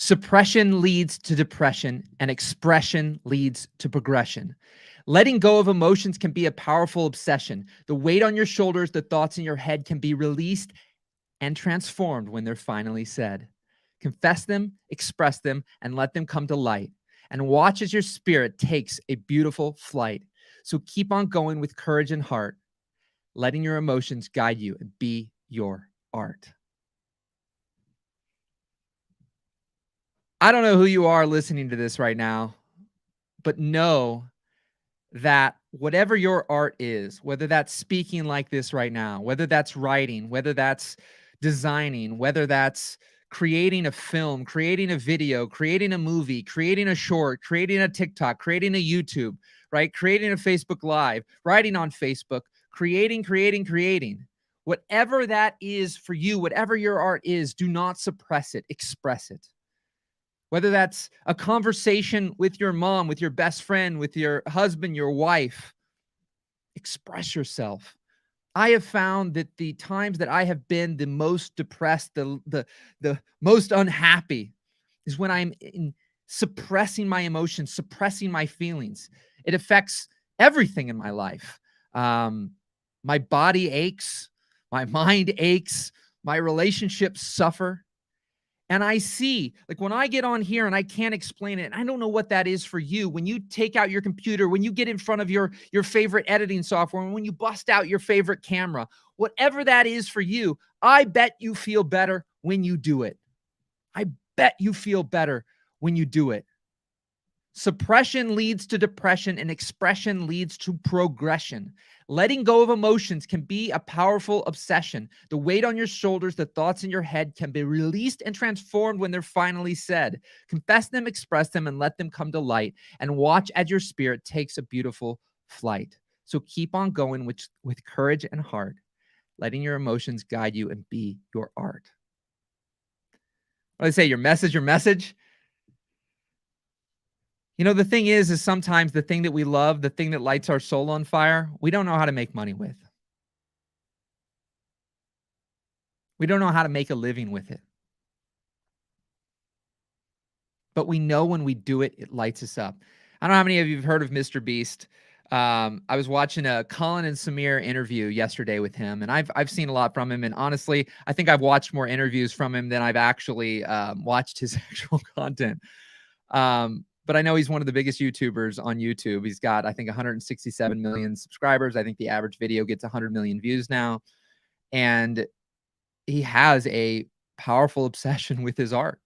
Suppression leads to depression, and expression leads to progression. Letting go of emotions can be a powerful obsession. The weight on your shoulders, the thoughts in your head can be released and transformed when they're finally said. Confess them, express them, and let them come to light. And watch as your spirit takes a beautiful flight. So keep on going with courage and heart, letting your emotions guide you and be your art. I don't know who you are listening to this right now, but know that whatever your art is, whether that's speaking like this right now, whether that's writing, whether that's designing, whether that's creating a film, creating a video, creating a movie, creating a short, creating a TikTok, creating a YouTube, right? Creating a Facebook Live, writing on Facebook, creating. Whatever that is for you, whatever your art is, do not suppress it, express it. Whether that's a conversation with your mom, with your best friend, with your husband, your wife, express yourself. I have found that the times that I have been the most depressed, the most unhappy is when I'm suppressing my emotions, suppressing my feelings. It affects everything in my life. My body aches, my mind aches, my relationships suffer. And I see, like when I get on here and I can't explain it, and I don't know what that is for you. When you take out your computer, when you get in front of your favorite editing software, when you bust out your favorite camera, whatever that is for you, I bet you feel better when you do it. I bet you feel better when you do it. Suppression leads to depression, and expression leads to progression. Letting go of emotions can be a powerful obsession. The weight on your shoulders, the thoughts in your head can be released and transformed when they're finally said. Confess them, express them, and let them come to light. And watch as your spirit takes a beautiful flight. So keep on going with courage and heart, letting your emotions guide you and be your art. What do I say? Your message. You know, the thing is sometimes the thing that we love, the thing that lights our soul on fire, we don't know how to make money with. We don't know how to make a living with it. But we know when we do it, it lights us up. I don't know how many of you have heard of Mr. Beast. I was watching a Colin and Samir interview yesterday with him, and I've seen a lot from him. And honestly, I think I've watched more interviews from him than I've actually watched his actual content. But I know he's one of the biggest YouTubers on YouTube. He's got, I think, 167 million subscribers. I think the average video gets 100 million views now. And he has a powerful obsession with his art.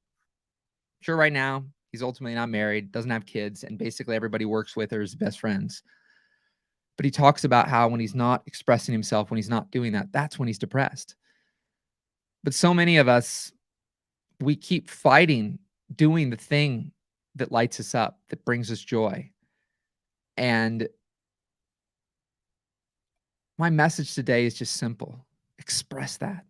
Sure, right now, he's ultimately not married, doesn't have kids, and basically everybody works with are his best friends. But he talks about how when he's not expressing himself, when he's not doing that, that's when he's depressed. But so many of us, we keep fighting doing the thing that lights us up, that brings us joy. And my message today is just simple. Express that.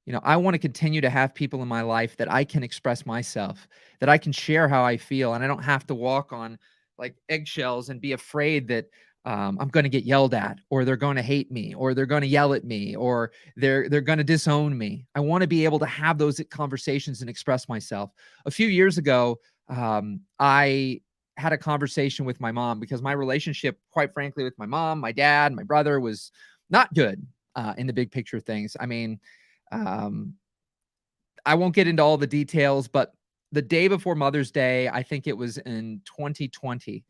You know, I want to continue to have people in my life that I can express myself, that I can share how I feel, and I don't have to walk on like eggshells and be afraid that I'm going to get yelled at, or they're going to hate me, or they're going to yell at me, or they're going to disown me. I want to be able to have those conversations and express myself. A few years ago, I had a conversation with my mom because my relationship, quite frankly, with my mom, my dad, my brother was not good in the big picture of things. I mean, I won't get into all the details, but the day before Mother's Day, I think it was in 2020,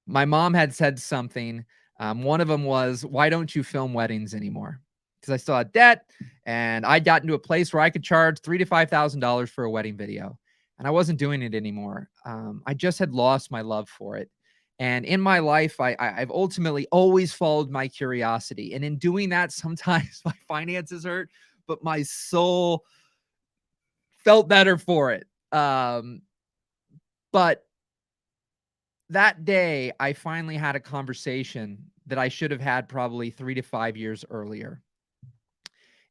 my mom had said something. One of them was, "Why don't you film weddings anymore?" Because I still had debt, and I got into a place where I could charge $3,000 to $5,000 for a wedding video, and I wasn't doing it anymore. I just had lost my love for it. And in my life, I've ultimately always followed my curiosity. And in doing that, sometimes my finances hurt, but my soul felt better for it. But that day, I finally had a conversation that I should have had probably 3 to 5 years earlier.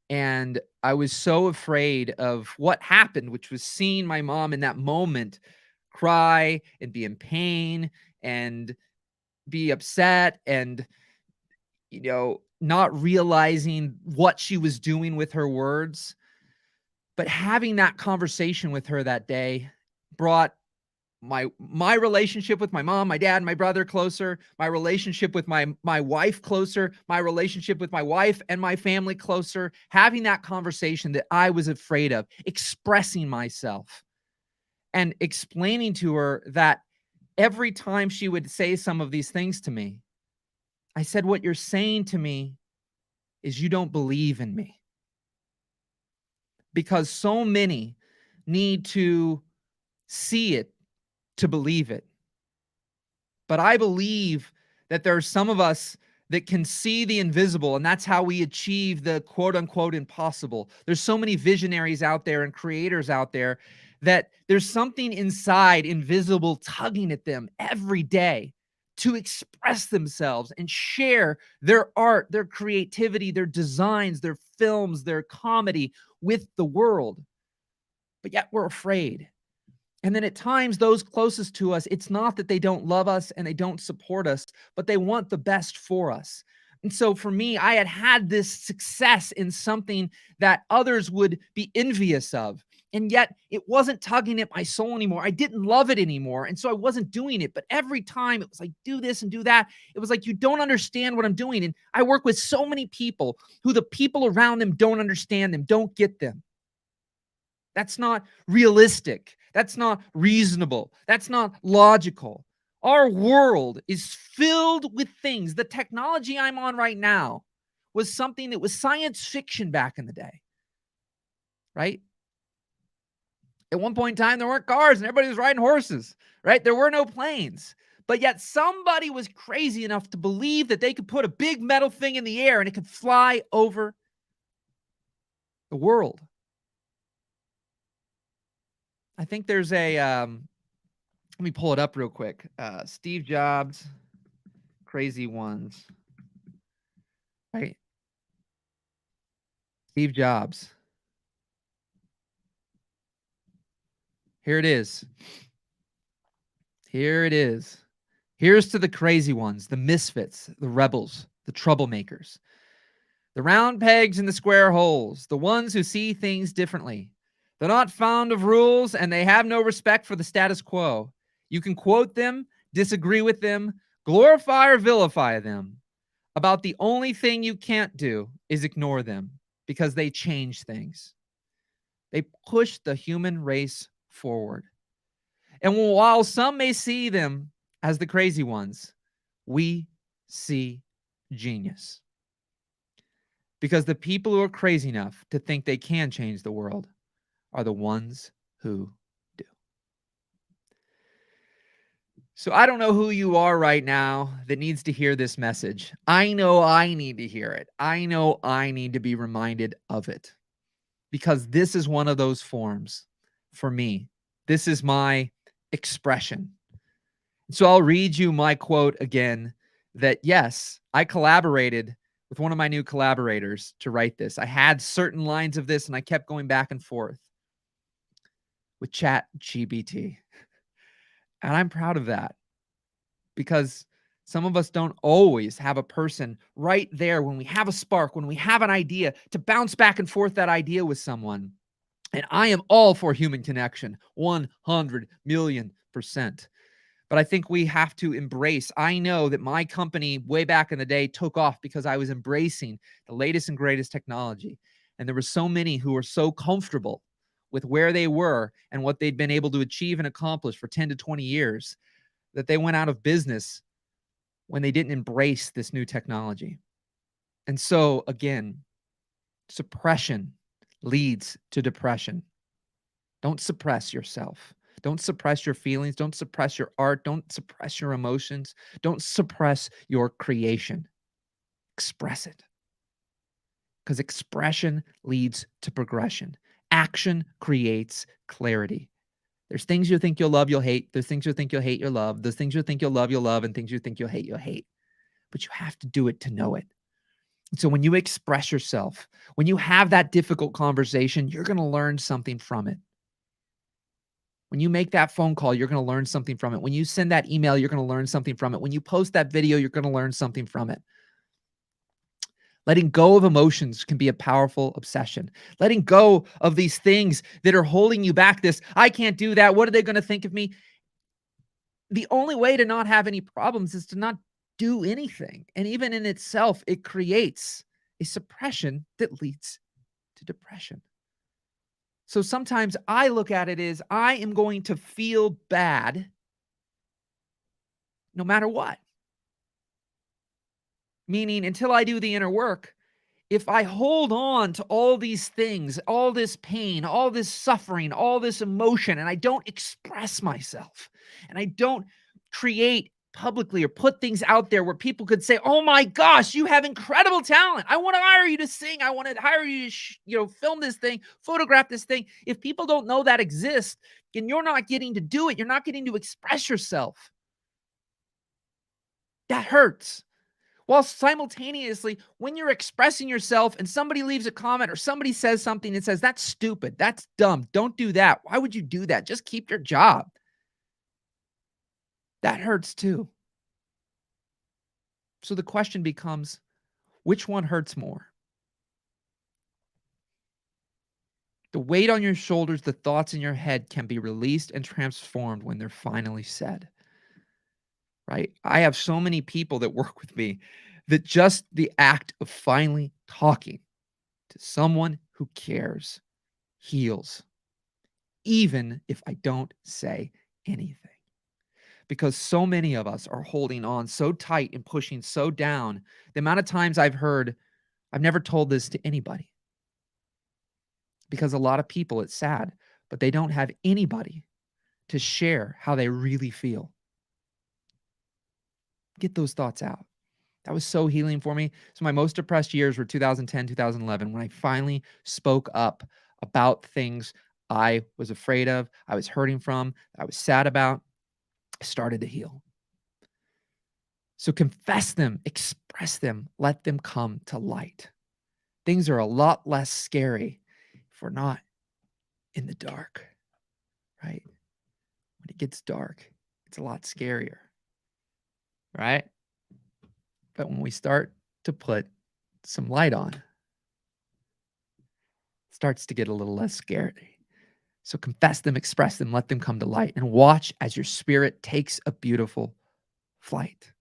And I was so afraid of what happened, which was seeing my mom in that moment cry and be in pain and be upset and, not realizing what she was doing with her words. But having that conversation with her that day brought my relationship with my mom, my dad, my brother closer, my relationship with my wife closer, my relationship with my wife and my family closer, having that conversation that I was afraid of, expressing myself and explaining to her that every time she would say some of these things to me, I said, "What you're saying to me is you don't believe in me." Because so many need to see it to believe it. But I believe that there are some of us that can see the invisible, and that's how we achieve the quote unquote impossible. There's so many visionaries out there and creators out there that there's something inside invisible tugging at them every day to express themselves and share their art, their creativity, their designs, their films, their comedy with the world. But yet we're afraid. And then at times, those closest to us, it's not that they don't love us and they don't support us, but they want the best for us. And so for me, I had this success in something that others would be envious of. And yet it wasn't tugging at my soul anymore. I didn't love it anymore. And so I wasn't doing it. But every time it was like, do this and do that. It was like, you don't understand what I'm doing. And I work with so many people who the people around them don't understand them, don't get them. That's not realistic. That's not reasonable. That's not logical. Our world is filled with things. The technology I'm on right now was something that was science fiction back in the day, right? At one point in time, there weren't cars and everybody was riding horses, right? There were no planes. But yet somebody was crazy enough to believe that they could put a big metal thing in the air and it could fly over the world. I think there's a, let me pull it up real quick. Steve Jobs, crazy ones, right? Steve Jobs. Here it is. Here it is. Here's to the crazy ones, the misfits, the rebels, the troublemakers, the round pegs in the square holes, the ones who see things differently. They're not fond of rules and they have no respect for the status quo. You can quote them, disagree with them, glorify or vilify them. About the only thing you can't do is ignore them because they change things. They push the human race forward. And while some may see them as the crazy ones, we see genius. Because the people who are crazy enough to think they can change the world are the ones who do. So I don't know who you are right now that needs to hear this message. I know I need to hear it. I know I need to be reminded of it because this is one of those forms for me. This is my expression. So I'll read you my quote again that yes, I collaborated with one of my new collaborators to write this. I had certain lines of this and I kept going back and forth with ChatGPT. And I'm proud of that because some of us don't always have a person right there when we have a spark, when we have an idea to bounce back and forth that idea with someone. And I am all for human connection, 100 million %. But I think we have to embrace. I know that my company way back in the day took off because I was embracing the latest and greatest technology. And there were so many who were so comfortable with where they were and what they'd been able to achieve and accomplish for 10 to 20 years that they went out of business when they didn't embrace this new technology. And so again, suppression leads to depression. Don't suppress yourself. Don't suppress your feelings. Don't suppress your art. Don't suppress your emotions. Don't suppress your creation. Express it. Because expression leads to progression. Action creates clarity. There's things you think you'll love, you'll hate. There's things you think you'll hate, you'll love. There's things you think you'll love, and things you think you'll hate. But you have to do it to know it. And so when you express yourself, when you have that difficult conversation, you're going to learn something from it. When you make that phone call, you're going to learn something from it. When you send that email, you're going to learn something from it. When you post that video, you're going to learn something from it. Letting go of emotions can be a powerful obsession. Letting go of these things that are holding you back, this, I can't do that. What are they going to think of me? The only way to not have any problems is to not do anything. And even in itself, it creates a suppression that leads to depression. So sometimes I look at it as I am going to feel bad no matter what. Meaning, until I do the inner work, if I hold on to all these things, all this pain, all this suffering, all this emotion, and I don't express myself, and I don't create publicly or put things out there where people could say, "Oh my gosh, you have incredible talent. I want to hire you to sing. I want to hire you to, film this thing, photograph this thing." If people don't know that exists, and you're not getting to do it, you're not getting to express yourself. That hurts. While simultaneously, when you're expressing yourself and somebody leaves a comment or somebody says something and says, "That's stupid. That's dumb. Don't do that. Why would you do that? Just keep your job." That hurts too. So the question becomes, which one hurts more? The weight on your shoulders, the thoughts in your head can be released and transformed when they're finally said. Right? I have so many people that work with me that just the act of finally talking to someone who cares heals, even if I don't say anything. Because so many of us are holding on so tight and pushing so down. The amount of times I've heard, "I've never told this to anybody." Because a lot of people, it's sad, but they don't have anybody to share how they really feel. Get those thoughts out. That was so healing for me. So my most depressed years were 2010, 2011, when I finally spoke up about things I was afraid of, I was hurting from, I was sad about. I started to heal. So confess them, express them, let them come to light. Things are a lot less scary if we're not in the dark, right? When it gets dark, it's a lot scarier, right? But when we start to put some light on, it starts to get a little less scary. So confess them, express them, let them come to light, and watch as your spirit takes a beautiful flight.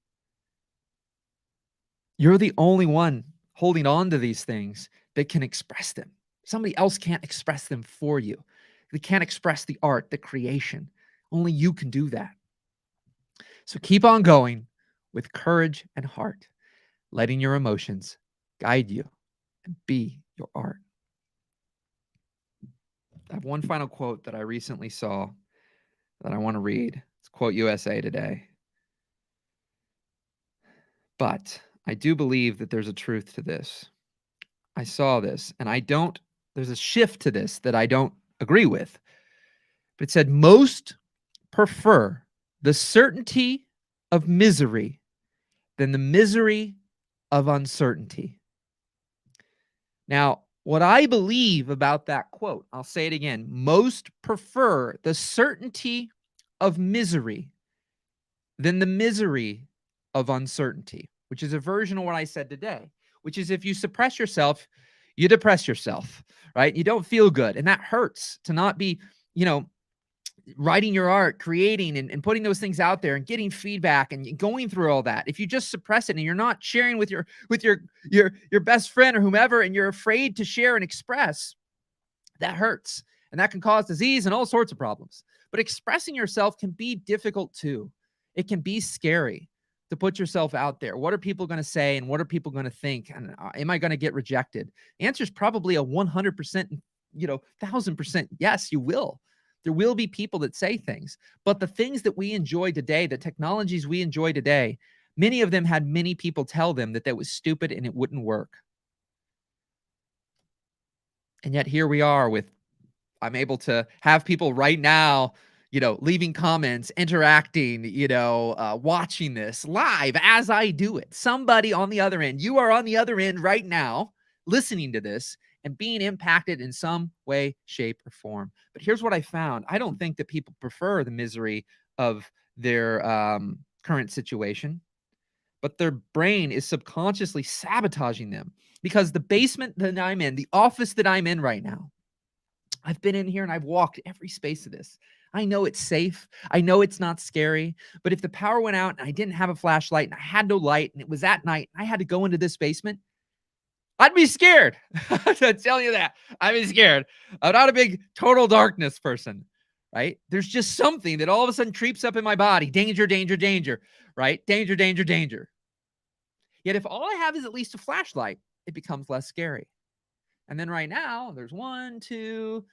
You're the only one holding on to these things that can express them. Somebody else can't express them for you. They can't express the art, the creation. Only you can do that. So keep on going with courage and heart, letting your emotions guide you and be your art. I have one final quote that I recently saw that I want to read. It's quote USA Today. But I do believe that there's a truth to this. I saw this, and there's a shift to this that I don't agree with. But it said, most prefer the certainty of misery than the misery of uncertainty. Now, what I believe about that quote, I'll say it again, most prefer the certainty of misery than the misery of uncertainty, which is a version of what I said today, which is if you suppress yourself, you depress yourself, right? You don't feel good. And that hurts to not be, writing your art, creating and putting those things out there and getting feedback and going through all that. If you just suppress it and you're not sharing with your best friend or whomever, and you're afraid to share and express, that hurts. And that can cause disease and all sorts of problems. But expressing yourself can be difficult too. It can be scary to put yourself out there. What are people going to say and what are people going to think? And am I going to get rejected? The answer is probably a 100%, 1000% yes, you will. There will be people that say things, but the things that we enjoy today, the technologies we enjoy today, many of them had many people tell them that was stupid and it wouldn't work. And yet here we are I'm able to have people right now, leaving comments, interacting, watching this live as I do it. Somebody on the other end, you are on the other end right now, listening to this and being impacted in some way, shape, or form. But here's what I found. I don't think that people prefer the misery of their current situation, but their brain is subconsciously sabotaging them because the basement that I'm in, the office that I'm in right now, I've been in here and I've walked every space of this. I know it's safe. I know it's not scary. But if the power went out and I didn't have a flashlight and I had no light and it was at night and I had to go into this basement, I'd be scared. I'm telling you that. I'd be scared. I'm not a big total darkness person, right? There's just something that all of a sudden creeps up in my body. Danger, danger, danger, right? Danger, danger, danger. Yet if all I have is at least a flashlight, it becomes less scary. And then right now, there's 1, 2,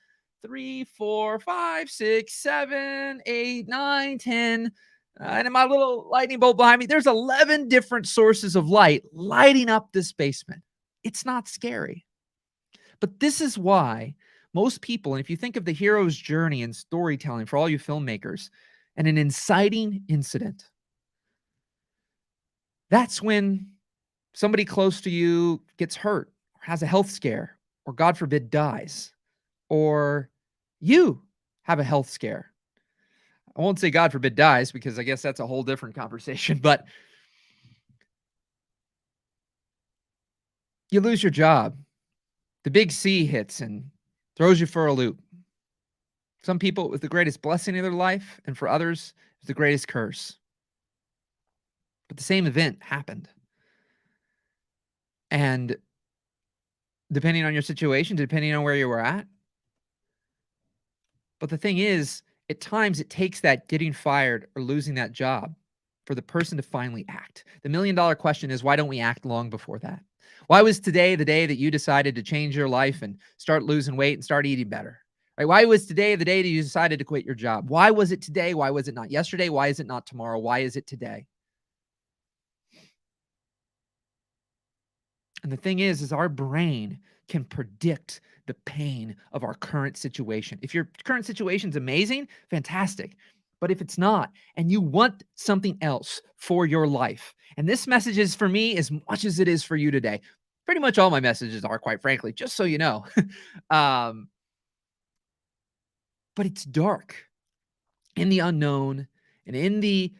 3, 4, 5, 6, 7, 8, 9, 10. And in my little lightning bolt behind me, there's 11 different sources of light lighting up this basement. It's not scary. But this is why most people, and if you think of the hero's journey in storytelling for all you filmmakers, and an inciting incident, that's when somebody close to you gets hurt, or has a health scare, or God forbid dies, or you have a health scare. I won't say God forbid dies because I guess that's a whole different conversation, but you lose your job. The big C hits and throws you for a loop. Some people, it was the greatest blessing of their life, and for others, it was the greatest curse. But the same event happened. And depending on your situation, depending on where you were at. But the thing is, at times it takes that getting fired or losing that job for the person to finally act. The $1,000,000 question is, why don't we act long before that? Why was today the day that you decided to change your life and start losing weight and start eating better? Right? Why was today the day that you decided to quit your job? Why was it today? Why was it not yesterday? Why is it not tomorrow? Why is it today? And the thing is our brain can predict the pain of our current situation. If your current situation is amazing, fantastic. But if it's not, and you want something else for your life, and this message is for me as much as it is for you today. Pretty much all my messages are, quite frankly, just so you know. But it's dark in the unknown and in the,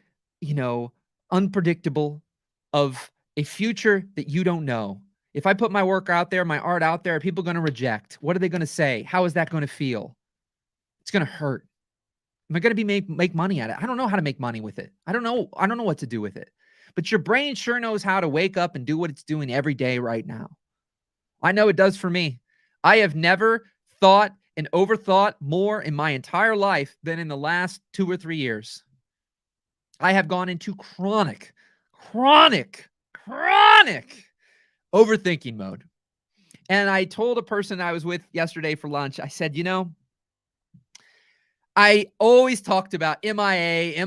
unpredictable of a future that you don't know. If I put my work out there, my art out there, are people going to reject? What are they going to say? How is that going to feel? It's going to hurt. Am I going to be make money at it? I don't know how to make money with it. I don't know what to do with it. But your brain sure knows how to wake up and do what it's doing every day right now. I know it does for me. I have never thought and overthought more in my entire life than in the last 2 or 3 years. I have gone into chronic overthinking mode. And I told a person I was with yesterday for lunch, I said, I always talked about MIA,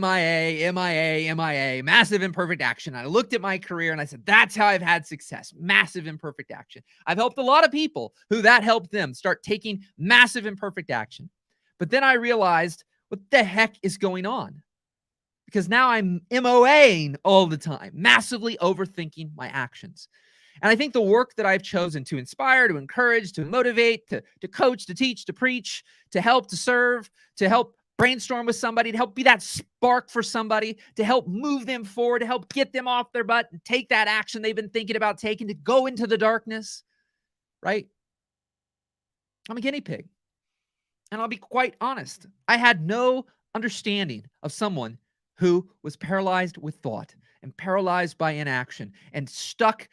massive imperfect action. I looked at my career and I said, that's how I've had success, massive imperfect action. I've helped a lot of people who that helped them start taking massive imperfect action. But then I realized, what the heck is going on? Because now I'm MOAing all the time, massively overthinking my actions. And I think the work that I've chosen to inspire, to encourage, to motivate, to coach, to teach, to preach, to help, to serve, to help brainstorm with somebody, to help be that spark for somebody, to help move them forward, to help get them off their butt and take that action they've been thinking about taking, to go into the darkness, right? I'm a guinea pig. And I'll be quite honest. I had no understanding of someone who was paralyzed with thought and paralyzed by inaction and stuck,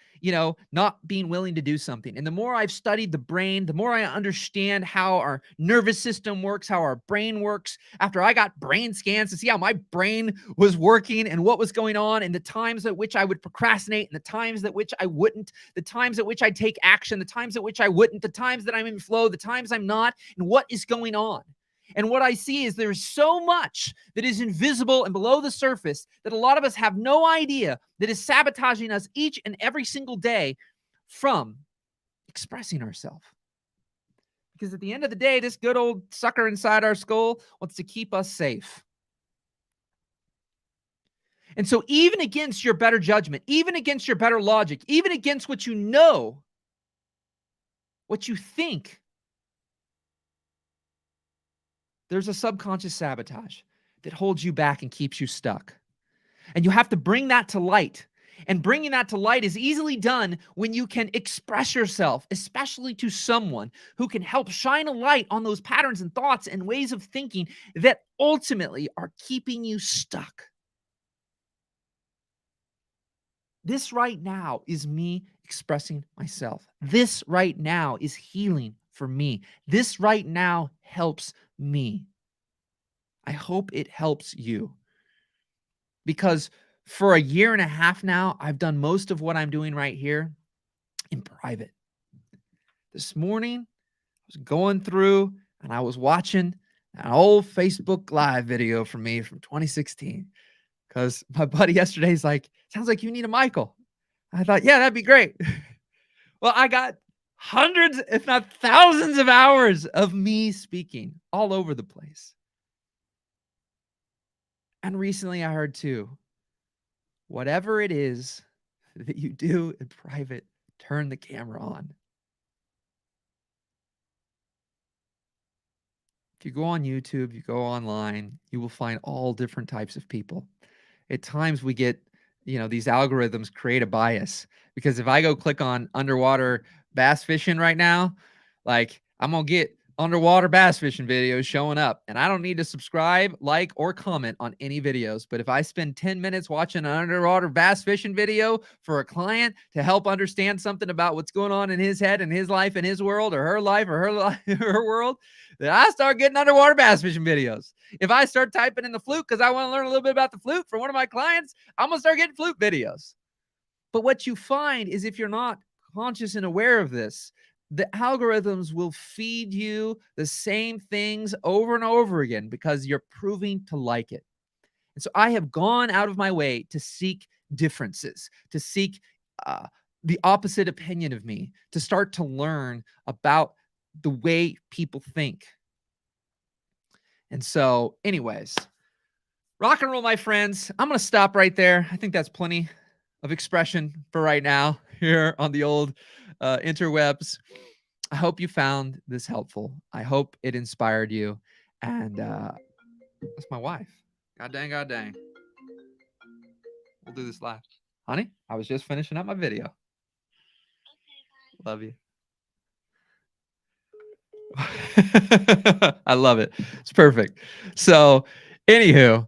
not being willing to do something. And the more I've studied the brain, the more I understand how our nervous system works, how our brain works. After I got brain scans to see how my brain was working and what was going on, and the times at which I would procrastinate, and the times at which I wouldn't, the times at which I'd take action, the times at which I wouldn't, the times that I'm in flow, the times I'm not, and what is going on. And what I see is there's so much that is invisible and below the surface that a lot of us have no idea that is sabotaging us each and every single day from expressing ourselves. Because at the end of the day, this good old sucker inside our skull wants to keep us safe. And so even against your better judgment, even against your better logic, even against what you know, what you think, there's a subconscious sabotage that holds you back and keeps you stuck. And you have to bring that to light. And bringing that to light is easily done when you can express yourself, especially to someone who can help shine a light on those patterns and thoughts and ways of thinking that ultimately are keeping you stuck. This right now is me expressing myself. This right now is healing for me. This right now helps me. I hope it helps you, because for a year and a half now, I've done most of what I'm doing right here in private. This morning, I was going through and I was watching an old Facebook Live video from me from 2016, because my buddy yesterday's like, sounds like you need a Michael. I thought, yeah, that'd be great. Well, I got hundreds, if not thousands of hours of me speaking all over the place. And recently I heard too, whatever it is that you do in private, turn the camera on. If you go on YouTube, you go online, you will find all different types of people. At times we get, these algorithms create a bias, because if I go click on underwater bass fishing right now, like, I'm going to get underwater bass fishing videos showing up, and I don't need to subscribe, like, or comment on any videos. But if I spend 10 minutes watching an underwater bass fishing video for a client to help understand something about what's going on in his head and his life and his world, or her life or her life, her world, then I start getting underwater bass fishing videos. If I start typing in the flute because I want to learn a little bit about the flute for one of my clients, I'm going to start getting flute videos. But what you find is, if you're not conscious and aware of this, the algorithms will feed you the same things over and over again because you're proving to like it. And so I have gone out of my way to seek differences, to seek the opposite opinion of me, to start to learn about the way people think. And so, anyways, rock and roll, my friends. I'm going to stop right there. I think that's plenty of expression for right now here on the old interwebs. I hope you found this helpful. I hope it inspired you. And that's my wife. God dang, God dang. We'll do this live. Honey, I was just finishing up my video. Love you. I love it. It's perfect. So, anywho,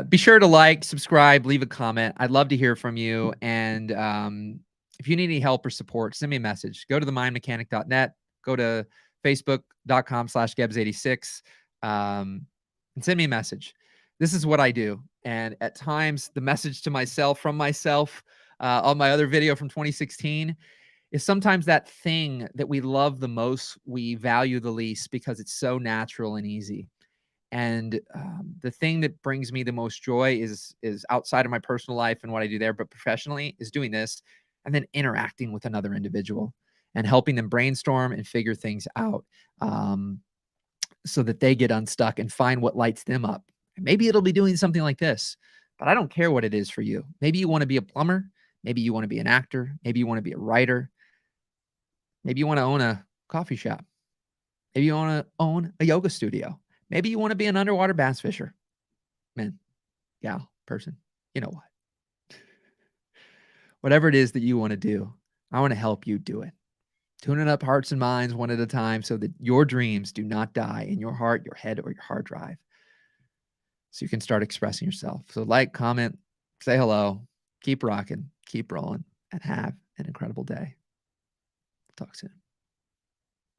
be sure to like, subscribe, leave a comment. I'd love to hear from you. And if you need any help or support, send me a message. Go to themindmechanic.net. Go to facebook.com/Gebs86 and send me a message. This is what I do. And at times, the message to myself from myself on my other video from 2016 is sometimes that thing that we love the most, we value the least because it's so natural and easy. And the thing that brings me the most joy is outside of my personal life and what I do there, but professionally, is doing this and then interacting with another individual and helping them brainstorm and figure things out so that they get unstuck and find what lights them up. And maybe it'll be doing something like this, but I don't care what it is for you. Maybe you want to be a plumber. Maybe you want to be an actor. Maybe you want to be a writer. Maybe you want to own a coffee shop. Maybe you want to own a yoga studio. Maybe you want to be an underwater bass fisher. Man, gal, person, you know what? Whatever it is that you want to do, I want to help you do it. Tuning up hearts and minds one at a time so that your dreams do not die in your heart, your head, or your hard drive. So you can start expressing yourself. So like, comment, say hello, keep rocking, keep rolling, and have an incredible day. Talk soon.